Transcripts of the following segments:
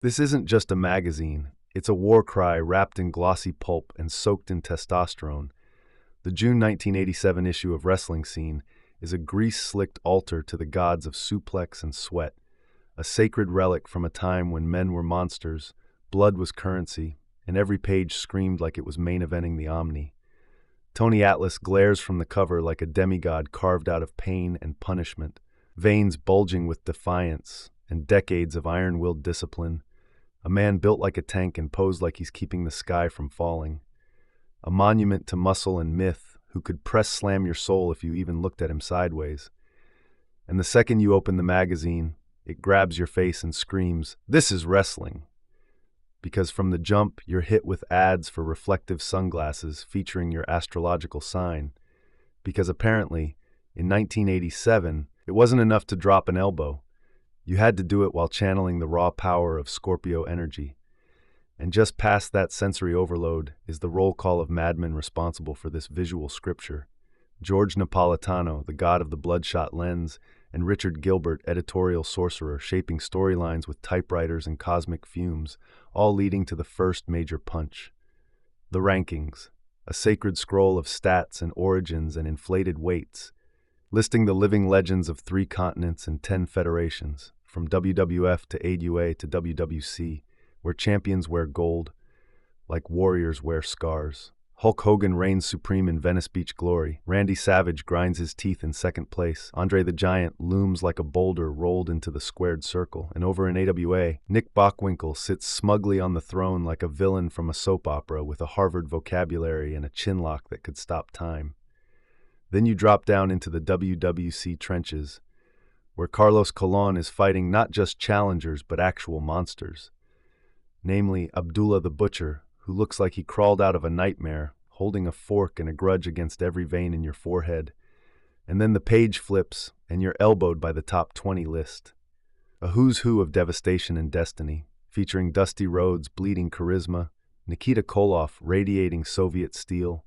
This isn't just a magazine, it's a war cry wrapped in glossy pulp and soaked in testosterone. The June 1987 issue of Wrestling Scene is a grease-slicked altar to the gods of suplex and sweat, a sacred relic from a time when men were monsters, blood was currency, and every page screamed like it was main-eventing the Omni. Tony Atlas glares from the cover like a demigod carved out of pain and punishment, veins bulging with defiance and decades of iron-willed discipline, a man built like a tank and posed like he's keeping the sky from falling, a monument to muscle and myth who could press-slam your soul if you even looked at him sideways. And the second you open the magazine, it grabs your face and screams, "This is wrestling!" Because from the jump, you're hit with ads for reflective sunglasses featuring your astrological sign. Because apparently, in 1987, it wasn't enough to drop an elbow. You had to do it while channeling the raw power of Scorpio energy. And just past that sensory overload is the roll call of madmen responsible for this visual scripture. George Napolitano, the god of the bloodshot lens, and Richard Gilbert, editorial sorcerer, shaping storylines with typewriters and cosmic fumes, all leading to the first major punch. The rankings, a sacred scroll of stats and origins and inflated weights, listing the living legends of 3 continents and 10 federations, from WWF to AWA to WWC, where champions wear gold, like warriors wear scars. Hulk Hogan reigns supreme in Venice Beach glory. Randy Savage grinds his teeth in second place. Andre the Giant looms like a boulder rolled into the squared circle. And over in AWA, Nick Bockwinkel sits smugly on the throne like a villain from a soap opera with a Harvard vocabulary and a chinlock that could stop time. Then you drop down into the WWC trenches, where Carlos Colón is fighting not just challengers but actual monsters. Namely, Abdullah the Butcher, who looks like he crawled out of a nightmare, holding a fork and a grudge against every vein in your forehead. And then the page flips, and you're elbowed by the top 20 list. A who's who of devastation and destiny, featuring Dusty Rhodes' bleeding charisma, Nikita Koloff radiating Soviet steel,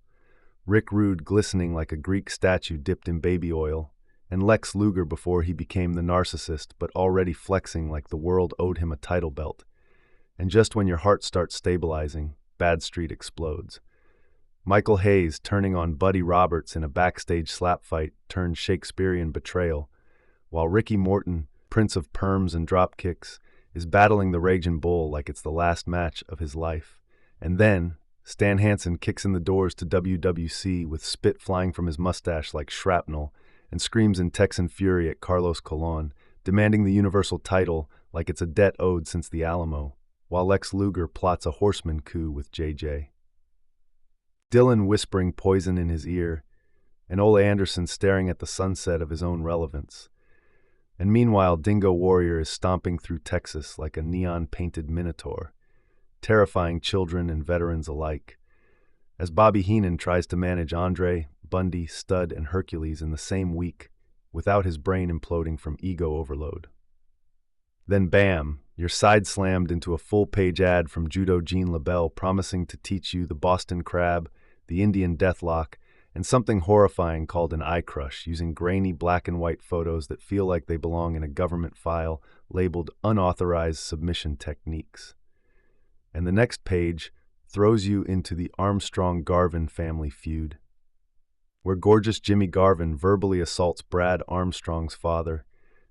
Rick Rude glistening like a Greek statue dipped in baby oil, and Lex Luger before he became the narcissist but already flexing like the world owed him a title belt. And just when your heart starts stabilizing, Bad Street explodes. Michael Hayes turning on Buddy Roberts in a backstage slap fight turned Shakespearean betrayal, while Ricky Morton, Prince of Perms and Dropkicks, is battling the Raging Bull like it's the last match of his life. And then, Stan Hansen kicks in the doors to WWC with spit flying from his mustache like shrapnel and screams in Texan fury at Carlos Colón, demanding the Universal title like it's a debt owed since the Alamo, while Lex Luger plots a horseman coup with JJ. Dylan whispering poison in his ear, and Ole Anderson staring at the sunset of his own relevance. And meanwhile, Dingo Warrior is stomping through Texas like a neon-painted minotaur, terrifying children and veterans alike, as Bobby Heenan tries to manage Andre, Bundy, Stud, and Hercules in the same week, without his brain imploding from ego overload. Then bam, you're side-slammed into a full-page ad from Judo Jean LaBelle promising to teach you the Boston Crab, the Indian Deathlock, and something horrifying called an eye crush, using grainy black and white photos that feel like they belong in a government file labeled unauthorized submission techniques. And the next page throws you into the Armstrong-Garvin family feud, where gorgeous Jimmy Garvin verbally assaults Brad Armstrong's father,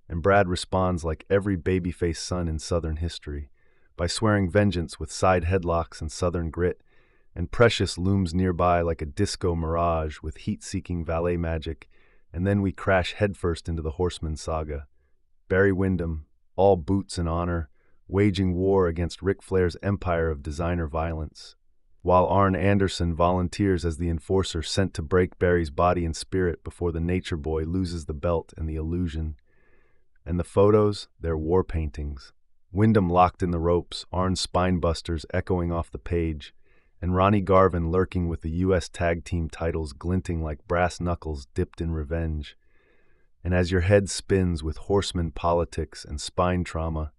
and Brad responds like every babyface son in Southern history, by swearing vengeance with side headlocks and Southern grit, and Precious looms nearby like a disco mirage with heat-seeking valet magic, and then we crash headfirst into the Horseman saga. Barry Windham, all boots and honor, waging war against Ric Flair's empire of designer violence, while Arn Anderson volunteers as the enforcer sent to break Barry's body and spirit before the Nature Boy loses the belt and the illusion. And the photos, they're war paintings. Windham locked in the ropes, Arn's spinebusters echoing off the page, and Ronnie Garvin lurking with the U.S. Tag Team titles glinting like brass knuckles dipped in revenge. And as your head spins with horseman politics and spine trauma,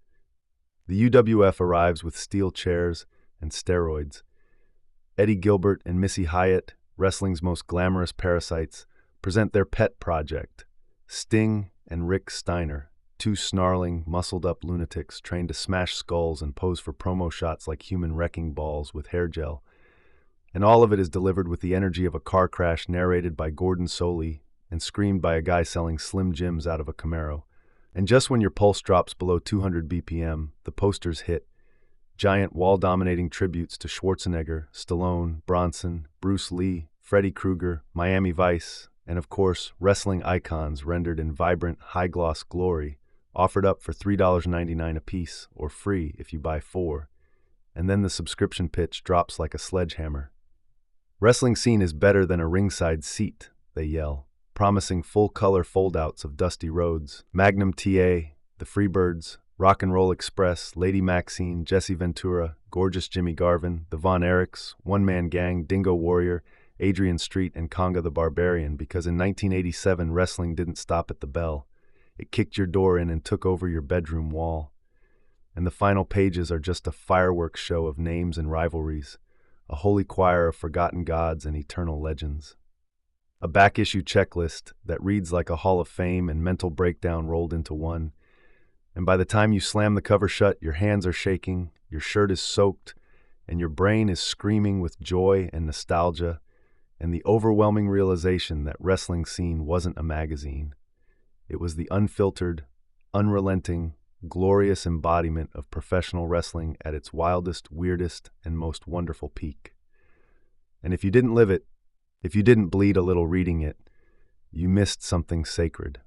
the UWF arrives with steel chairs and steroids. Eddie Gilbert and Missy Hyatt, wrestling's most glamorous parasites, present their pet project, Sting and Rick Steiner, two snarling, muscled-up lunatics trained to smash skulls and pose for promo shots like human wrecking balls with hair gel. And all of it is delivered with the energy of a car crash narrated by Gordon Soley and screamed by a guy selling Slim Jims out of a Camaro. And just when your pulse drops below 200 BPM, the posters hit. Giant wall-dominating tributes to Schwarzenegger, Stallone, Bronson, Bruce Lee, Freddy Krueger, Miami Vice, and of course, wrestling icons rendered in vibrant, high-gloss glory, offered up for $3.99 a piece, or free if you buy 4. And then the subscription pitch drops like a sledgehammer. Wrestling Scene is better than a ringside seat, they yell, promising full-color foldouts of Dusty Rhodes, Magnum TA, the Freebirds, Rock and Roll Express, Lady Maxine, Jesse Ventura, Gorgeous Jimmy Garvin, the Von Erichs, One Man Gang, Dingo Warrior, Adrian Street, and Conga the Barbarian, because in 1987 wrestling didn't stop at the bell. It kicked your door in and took over your bedroom wall. And the final pages are just a fireworks show of names and rivalries, a holy choir of forgotten gods and eternal legends. A back-issue checklist that reads like a Hall of Fame and mental breakdown rolled into one. And by the time you slam the cover shut, your hands are shaking, your shirt is soaked, and your brain is screaming with joy and nostalgia, and the overwhelming realization that Wrestling Scene wasn't a magazine. It was the unfiltered, unrelenting, glorious embodiment of professional wrestling at its wildest, weirdest, and most wonderful peak. And if you didn't live it, if you didn't bleed a little reading it, you missed something sacred.